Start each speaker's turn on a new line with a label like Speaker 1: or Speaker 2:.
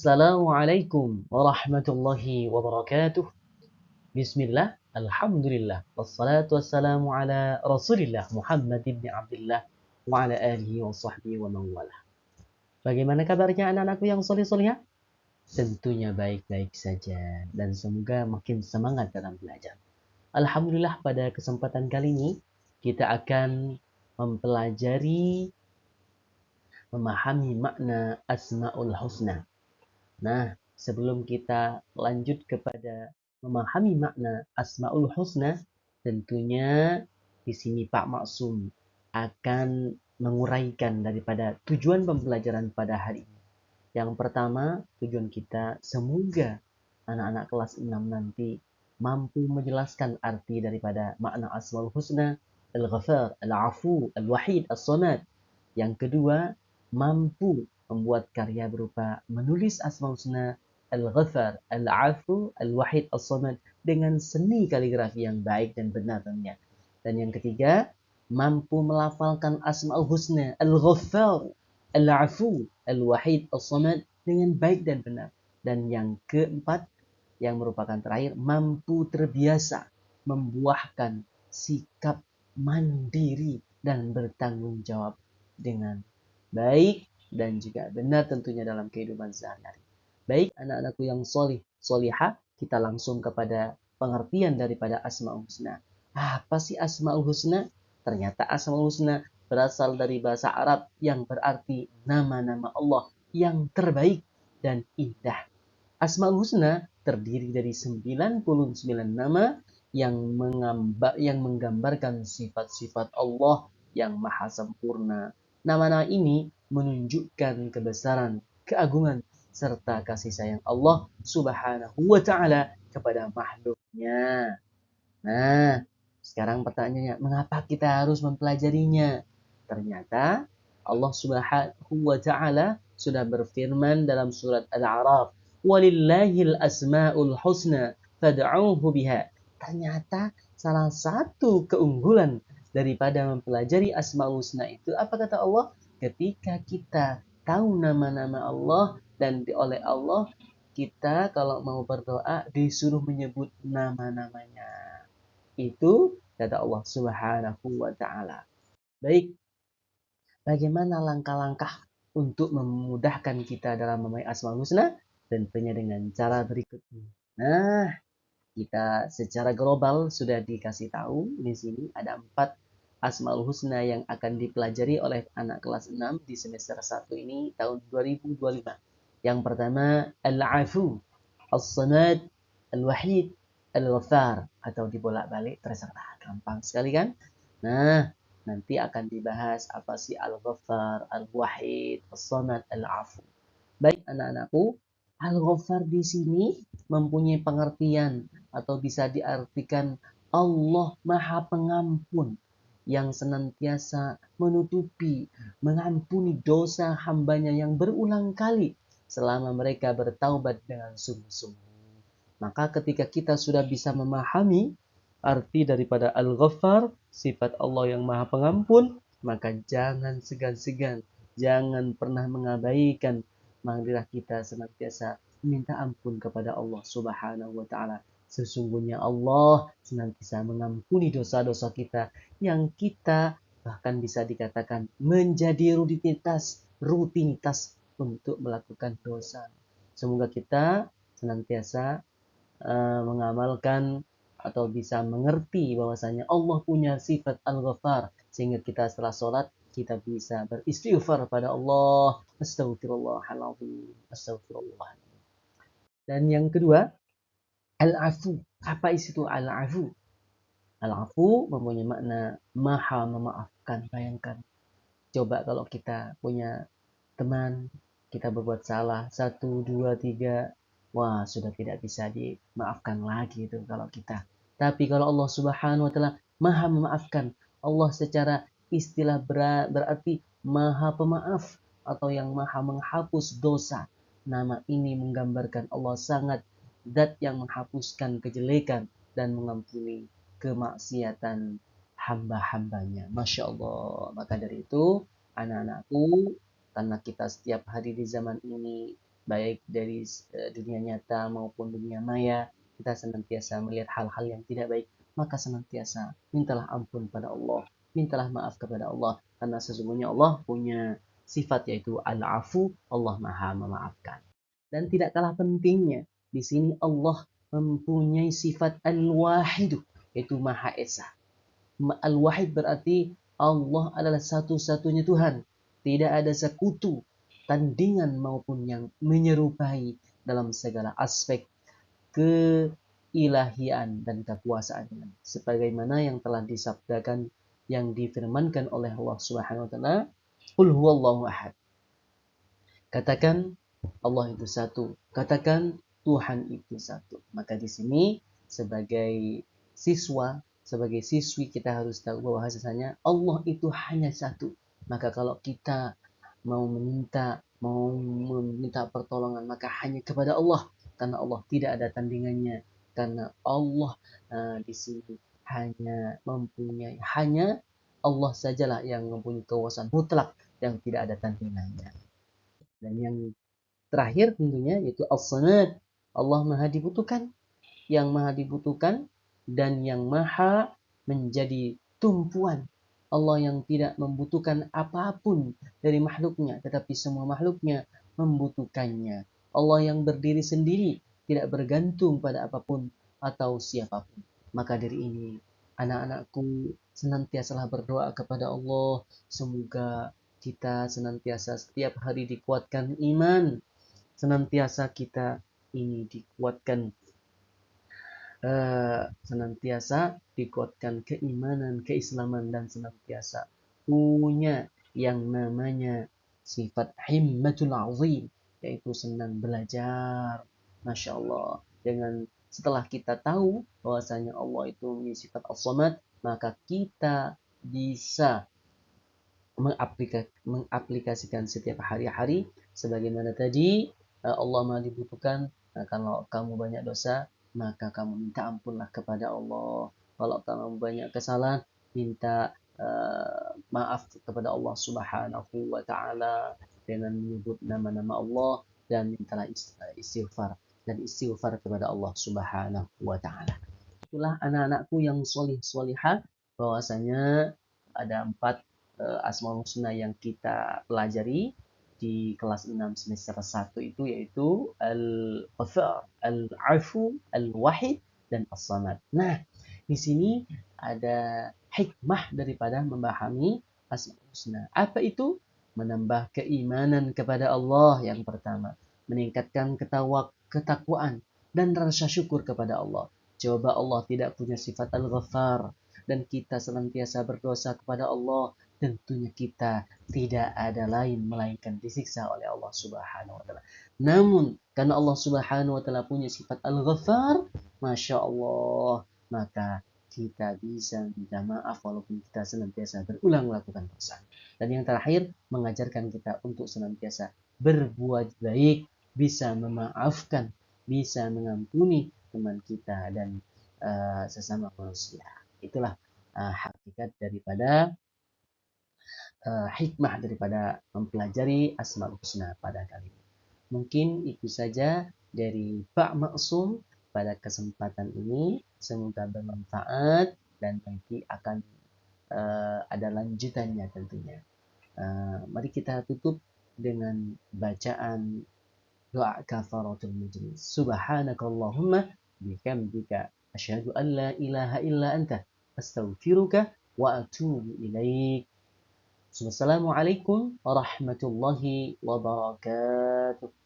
Speaker 1: Assalamualaikum warahmatullahi wabarakatuh. Bismillah, alhamdulillah, wassalatu wassalamu ala rasulillah Muhammad ibn Abdullah wa ala alihi wa sahbihi wa mawalah. Bagaimana kabarnya anak-anakku yang solih-solihah? Tentunya baik-baik saja dan semoga makin semangat dalam belajar. Alhamdulillah pada kesempatan kali ini kita akan mempelajari memahami makna Asmaul Husna. Nah, sebelum kita lanjut kepada memahami makna Asmaul Husna, tentunya di sini Pak Maksum akan menguraikan daripada tujuan pembelajaran pada hari ini. Yang pertama, tujuan kita semoga anak-anak kelas 6 nanti mampu menjelaskan arti daripada makna Asmaul Husna, Al-Ghafar, Al-Afu, Al-Wahid, As-Samad. Yang kedua, mampu membuat karya berupa menulis Asmaul Husna, Al-Ghafar, Al-Afu, Al-Wahid, As-Samad dengan seni kaligrafi yang baik dan benar tentunya. Dan yang ketiga, mampu melafalkan Asmaul Husna, Al-Ghaffar, Al-Afu, Al-Wahid, As-Samad dengan baik dan benar. Dan yang keempat, yang merupakan terakhir, mampu terbiasa membuahkan sikap mandiri dan bertanggung jawab dengan baik dan juga benar tentunya dalam kehidupan sehari-hari. Baik anak-anakku yang solihah, kita langsung kepada pengertian daripada Asmaul Husna. Apa sih Asmaul Husna? Ternyata Asmaul Husna berasal dari bahasa Arab yang berarti nama-nama Allah yang terbaik dan indah. Asmaul Husna terdiri dari 99 nama yang menggambarkan sifat-sifat Allah yang maha sempurna. Nama-nama ini menunjukkan kebesaran, keagungan, serta kasih sayang Allah Subhanahu wa Ta'ala kepada makhluknya. Nah, sekarang pertanyaannya, mengapa kita harus mempelajarinya? Ternyata Allah Subhanahu wa Ta'ala sudah berfirman dalam surat Al-A'raf, "Walillahil asmaul husna fad'uuhu biha." Ternyata salah satu keunggulan daripada mempelajari Asmaul Husna itu apa kata Allah? Ketika kita tahu nama-nama Allah dan oleh Allah kita kalau mau berdoa disuruh menyebut nama-namanya. Itu kata Allah Subhanahu wa Ta'ala. Baik, bagaimana langkah-langkah untuk memudahkan kita dalam memahami Asmaul Husna? Tentunya dengan cara berikut ini. Nah, kita secara global sudah dikasih tahu di sini ada 4 Asmaul Husna yang akan dipelajari oleh anak kelas 6 di semester 1 ini tahun 2025. Yang pertama, Al-Afu, As-Samad, Al-Wahid, Al-Ghaffar, atau dibolak-balik terserah, gampang sekali kan? Nah, nanti akan dibahas apa sih Al-Ghaffar, Al-Wahid, As-Samad, Al-Afu. Baik anak-anakku, Al-Ghaffar di sini mempunyai pengertian atau bisa diartikan Allah Maha Pengampun yang senantiasa menutupi, mengampuni dosa hambanya yang berulang kali selama mereka bertaubat dengan sungguh-sungguh. Maka ketika kita sudah bisa memahami arti daripada Al-Ghaffar, sifat Allah yang Maha Pengampun, maka jangan segan-segan, jangan pernah mengabaikan, marilah kita senantiasa meminta ampun kepada Allah Subhanahu wa Ta'ala. Sesungguhnya Allah senantiasa mengampuni dosa-dosa kita yang kita bahkan bisa dikatakan menjadi rutinitas untuk melakukan dosa. Semoga kita senantiasa mengamalkan atau bisa mengerti bahwasanya Allah punya sifat Al-Ghaffar sehingga kita setelah sholat kita bisa beristighfar pada Allah. Astagfirullahaladzim. Astagfirullahaladzim. Dan yang kedua, Al-Afu. Apa isi itu Al-Afu? Al-Afu mempunyai makna maha memaafkan. Bayangkan, coba kalau kita punya teman, kita berbuat salah, 1, 2, 3, wah sudah tidak bisa dimaafkan lagi itu kalau kita. Tapi kalau Allah Subhanahu wa Ta'ala maha memaafkan, Allah secara istilah berarti maha pemaaf atau yang maha menghapus dosa. Nama ini menggambarkan Allah sangat zat yang menghapuskan kejelekan dan mengampuni kemaksiatan hamba-hambanya. Masya Allah. Maka dari itu, anak-anakku, karena kita setiap hari di zaman ini baik dari dunia nyata maupun dunia maya, kita senantiasa melihat hal-hal yang tidak baik, maka senantiasa mintalah ampun pada Allah, mintalah maaf kepada Allah, karena sesungguhnya Allah punya sifat yaitu al-afu, Allah maha memaafkan. Dan tidak kalah pentingnya, di sini Allah mempunyai sifat al-wahidu, yaitu maha esa. Al-wahid berarti Allah adalah satu-satunya Tuhan. Tidak ada sekutu, tandingan maupun yang menyerupai dalam segala aspek keilahian dan kekuasaannya. Sebagaimana yang telah disabdakan, yang difirmankan oleh Allah Subhanahu wa taala, "Qul huwallahu ahad." Katakan Allah itu satu. Katakan Tuhan itu satu. Maka di sini sebagai siswa, sebagai siswi kita harus tahu bahwa bahwasanya Allah itu hanya satu. Maka kalau kita mau meminta pertolongan maka hanya kepada Allah, karena Allah tidak ada tandingannya, karena Allah di sini hanya Allah sajalah yang mempunyai kekuasaan mutlak yang tidak ada tandingannya. Dan yang terakhir tentunya yaitu as-samad. Allah maha dibutuhkan, yang maha dibutuhkan dan yang maha menjadi tumpuan. Allah yang tidak membutuhkan apapun dari makhluknya, tetapi semua makhluknya membutuhkannya. Allah yang berdiri sendiri, tidak bergantung pada apapun atau siapapun. Maka dari ini, anak-anakku, senantiasalah berdoa kepada Allah. Semoga kita senantiasa setiap hari dikuatkan iman, senantiasa kita ini dikuatkan senantiasa dikuatkan keimanan, keislaman, dan senantiasa punya yang namanya sifat himmatul azim, yaitu senang belajar. Masya Allah. Dengan setelah kita tahu bahwasanya Allah itu memiliki sifat as-samad, maka kita bisa mengaplikasikan setiap hari-hari sebagaimana tadi Allah maha dibutuhkan. Kalau kamu banyak dosa, maka kamu minta ampunlah kepada Allah. Kalau kamu banyak kesalahan, minta maaf kepada Allah Subhanahu wa taala dengan menyebut nama-nama Allah dan mintalah istighfar dan istighfar kepada Allah Subhanahu wa taala. Itulah anak-anakku yang solih-solihah, bahwasanya ada 4 Asmaul Husna yang kita pelajari di kelas 6 semester 1 itu, yaitu Al-Ghafar, Al-Afu, Al-Wahid, dan As-Samad. Nah, di sini ada hikmah daripada memahami Asmaul Husna. Apa itu? Menambah keimanan kepada Allah yang pertama, meningkatkan ketakwaan dan rasa syukur kepada Allah. Coba Allah tidak punya sifat Al-Ghaffar dan kita senantiasa berdosa kepada Allah, tentunya kita tidak ada lain melainkan disiksa oleh Allah Subhanahu wa taala. Namun karena Allah Subhanahu wa taala punya sifat Al-Ghaffar, Masya Allah, maka kita bisa minta maaf walaupun kita senantiasa berulang melakukan dosa. Dan yang terakhir, mengajarkan kita untuk senantiasa berbuat baik, bisa memaafkan, bisa mengampuni teman kita dan sesama manusia. Itulah hakikat daripada hikmah daripada mempelajari Asmaul Husna pada kali ini. Mungkin itu saja dari Pak Maksum pada kesempatan ini. Semoga bermanfaat dan nanti akan ada lanjutannya tentunya. Mari kita tutup dengan bacaan doa kafaratul majlis. Subhanakallahumma bihamdika asyhadu an la ilaha illa anta astaghfiruka wa atubu ilaik. Wassalamualaikum warahmatullahi wabarakatuh.